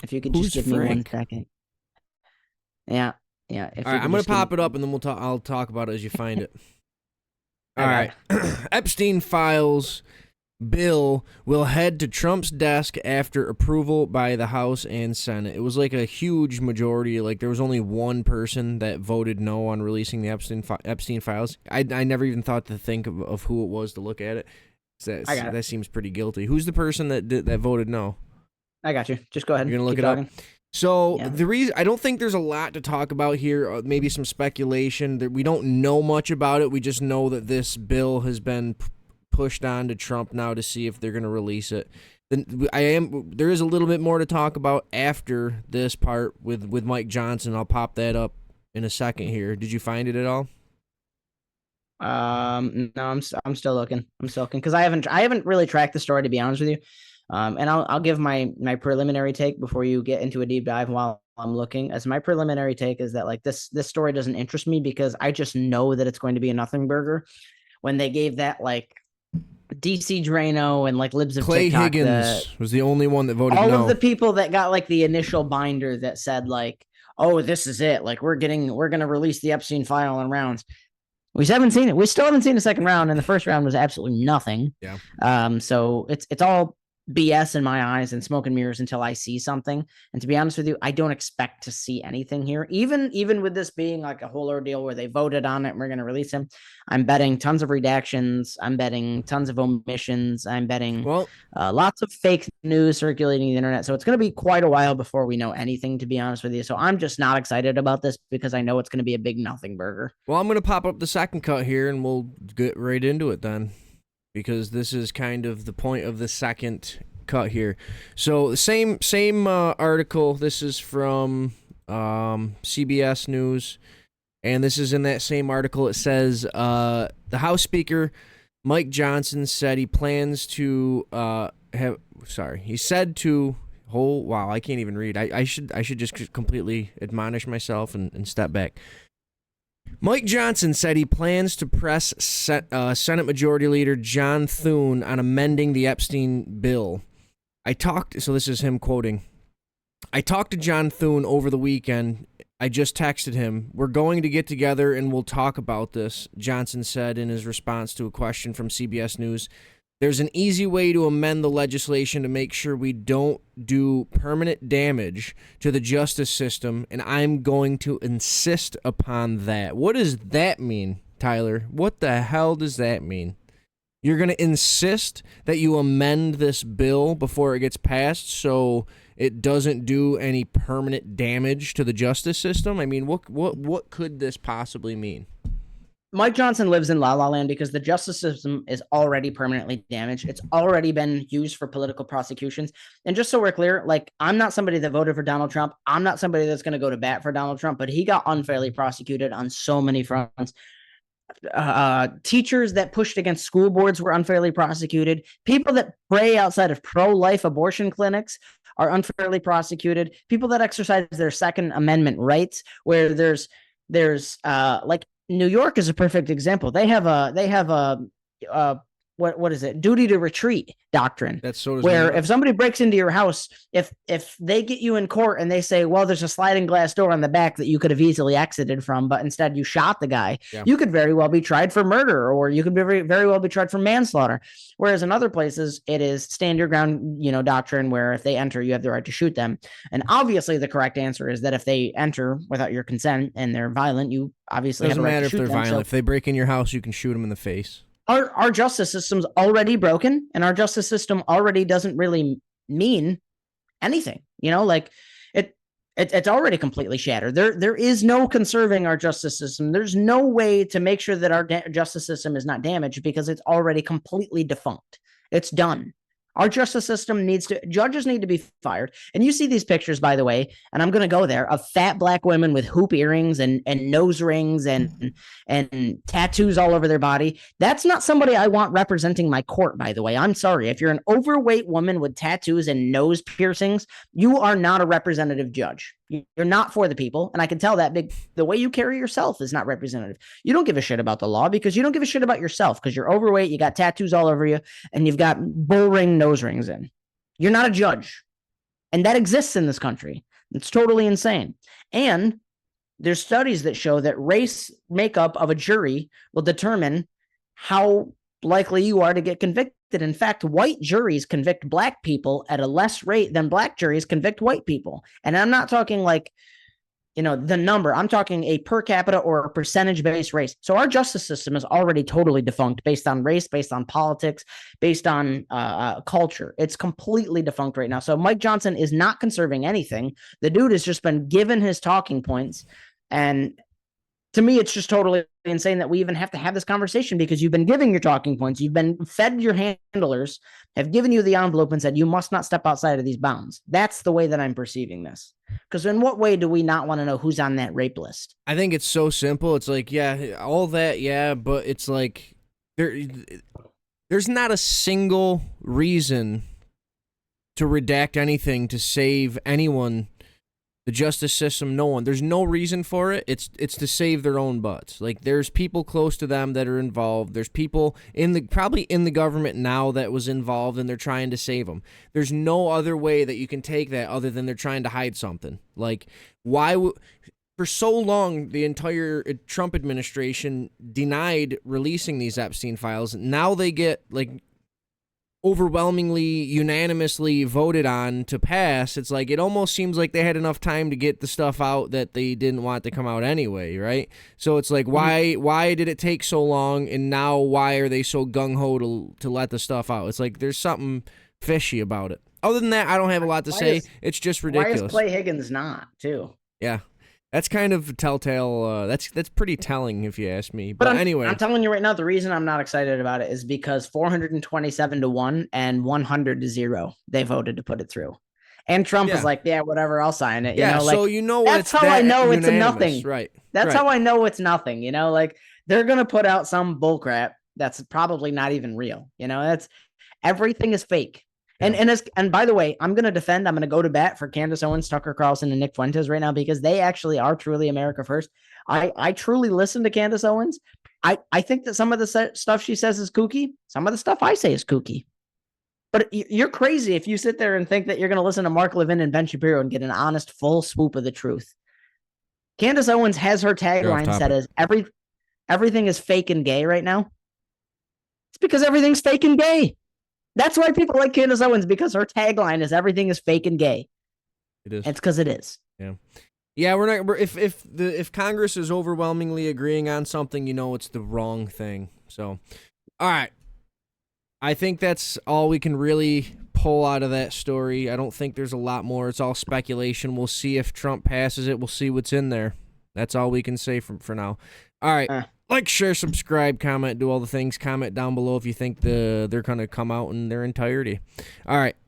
If you could just Who's give me one Frank? second. Yeah, yeah. If All you right, I'm could gonna just give me. pop it up and then I'll talk about it as you find it. All I got right. it. Epstein Files bill will head to Trump's desk after approval by the House and Senate. It was like a huge majority. Like there was only one person that voted no on releasing the Epstein Files. I never even thought to think of who it was to look at it. I got it. That seems pretty guilty. Who's the person that voted no? I got you. Just go ahead. You're gonna look Keep it up. talking. So Yeah. the reason I don't think there's a lot to talk about here, maybe some speculation that we don't know much about it. We just know that this bill has been pushed on to Trump now to see if they're going to release it. Then there is a little bit more to talk about after this part with Mike Johnson. I'll pop that up in a second here. Did you find it at all? No, I'm still looking. I'm still looking because I haven't really tracked the story, to be honest with you. And I'll give my preliminary take before you get into a deep dive while I'm looking. As my preliminary take is that like this story doesn't interest me because I just know that it's going to be a nothing burger. When they gave that like DC Drano and like libs of Clay TikTok, Higgins was the only one that voted all of no. the people that got like the initial binder that said like, oh, this is it, like we're gonna release the Epstein file in rounds. We haven't seen it. We still haven't seen the second round, and the first round was absolutely nothing. Yeah. So it's all BS in my eyes and smoke and mirrors until I see something. And to be honest with you, I don't expect to see anything here. Even with this being like a whole ordeal where they voted on it and we're going to release him, I'm betting tons of redactions. I'm betting tons of omissions. I'm betting Well, lots of fake news circulating the internet. So it's going to be quite a while before we know anything, to be honest with you. So I'm just not excited about this because I know it's going to be a big nothing burger. I'm going to pop up the second cut here and we'll get right into it then, because this is kind of the point of the second cut here. So the same article. This is from CBS News, and this is in that same article. It says the House Speaker Mike Johnson said he plans to He said to. Oh wow! I can't even read. I should just completely admonish myself and step back. Mike Johnson said he plans to press Senate Majority Leader John Thune on amending the Epstein bill. So this is him quoting. I talked to John Thune over the weekend. I just texted him. We're going to get together and we'll talk about this, Johnson said in his response to a question from CBS News. There's an easy way to amend the legislation to make sure we don't do permanent damage to the justice system, and I'm going to insist upon that. What does that mean, Tyler? What the hell does that mean? You're going to insist that you amend this bill before it gets passed so it doesn't do any permanent damage to the justice system? I mean, what could this possibly mean? Mike Johnson lives in La La Land because the justice system is already permanently damaged. It's already been used for political prosecutions. And just so we're clear, like, I'm not somebody that voted for Donald Trump. I'm not somebody that's going to go to bat for Donald Trump, but he got unfairly prosecuted on so many fronts. Teachers that pushed against school boards were unfairly prosecuted. People that pray outside of pro-life abortion clinics are unfairly prosecuted. People that exercise their Second Amendment rights, where there's like New York is a perfect example. They have a what is it? Duty to retreat doctrine. That's so where if somebody breaks into your house, if they get you in court and they say, well, there's a sliding glass door on the back that you could have easily exited from, but instead you shot the guy, you could very well be tried for murder, or you could very well be tried for manslaughter. Whereas in other places, it is stand your ground, doctrine, where if they enter, you have the right to shoot them. And obviously, the correct answer is that if they enter without your consent and they're violent, you obviously doesn't have the right matter to shoot if they're them. violent. If they break in your house, you can shoot them in the face. Our justice system's already broken, and our justice system already doesn't really mean anything. Like it's already completely shattered. There is no conserving our justice system. There's no way to make sure that our justice system is not damaged because it's already completely defunct. It's done. Our justice system judges need to be fired. And you see these pictures, by the way, and I'm going to go there, of fat black women with hoop earrings and nose rings and tattoos all over their body. That's not somebody I want representing my court, by the way. I'm sorry. If you're an overweight woman with tattoos and nose piercings, you are not a representative judge. You're not for the people. And I can tell that the way you carry yourself is not representative. You don't give a shit about the law because you don't give a shit about yourself because you're overweight, you got tattoos all over you, and you've got bull ring nose rings in. You're not a judge. And that exists in this country. It's totally insane. And there's studies that show that race makeup of a jury will determine how likely you are to get convicted. In fact, white juries convict black people at a less rate than black juries convict white people. And I'm not talking like, the number. I'm talking a per capita or a percentage-based race. So our justice system is already totally defunct based on race, based on politics, based on culture. It's completely defunct right now. So Mike Johnson is not conserving anything. The dude has just been given his talking points. And to me, it's just totally insane that we even have to have this conversation because you've been giving your talking points. You've been fed your handlers, have given you the envelope and said, you must not step outside of these bounds. That's the way that I'm perceiving this. Because in what way do we not want to know who's on that rape list? I think it's so simple. It's like, yeah, all that, yeah, but it's like there's not a single reason to redact anything to save anyone. The justice system, no one. There's no reason for it. It's to save their own butts. Like, there's people close to them that are involved. There's people probably in the government now that was involved, and they're trying to save them. There's no other way that you can take that other than they're trying to hide something. Like, for so long, the entire Trump administration denied releasing these Epstein files. Now they get, like, overwhelmingly unanimously voted on to pass. It's like it almost seems like they had enough time to get the stuff out that they didn't want to come out anyway, right? So it's like why did it take so long, and now why are they so gung-ho to let the stuff out? It's like there's something fishy about it. Other than that, I don't have a lot to say. It's just ridiculous. Why is Clay Higgins not too? Yeah. That's kind of telltale. That's pretty telling if you ask me. But anyway, I'm telling you right now, the reason I'm not excited about it is because 427-1 and 100-0 they voted to put it through, and Trump is like, yeah, whatever, I'll sign it. So that's how I know it's a nothing. Right. That's how I know it's nothing. Like they're gonna put out some bullcrap that's probably not even real. That's everything is fake. And by the way, I'm going to go to bat for Candace Owens, Tucker Carlson, and Nick Fuentes right now because they actually are truly America first. I truly listen to Candace Owens. I think that some of the stuff she says is kooky. Some of the stuff I say is kooky. But you're crazy if you sit there and think that you're going to listen to Mark Levin and Ben Shapiro and get an honest, full swoop of the truth. Candace Owens has her tagline set as everything is fake and gay right now. It's because everything's fake and gay. That's why people like Candace Owens, because her tagline is everything is fake and gay. It is. It's because it is. Yeah. Yeah, if Congress is overwhelmingly agreeing on something, it's the wrong thing. So, all right. I think that's all we can really pull out of that story. I don't think there's a lot more. It's all speculation. We'll see if Trump passes it. We'll see what's in there. That's all we can say for now. All right. Like, share, subscribe, comment, do all the things. Comment down below if you think they're going to come out in their entirety. All right.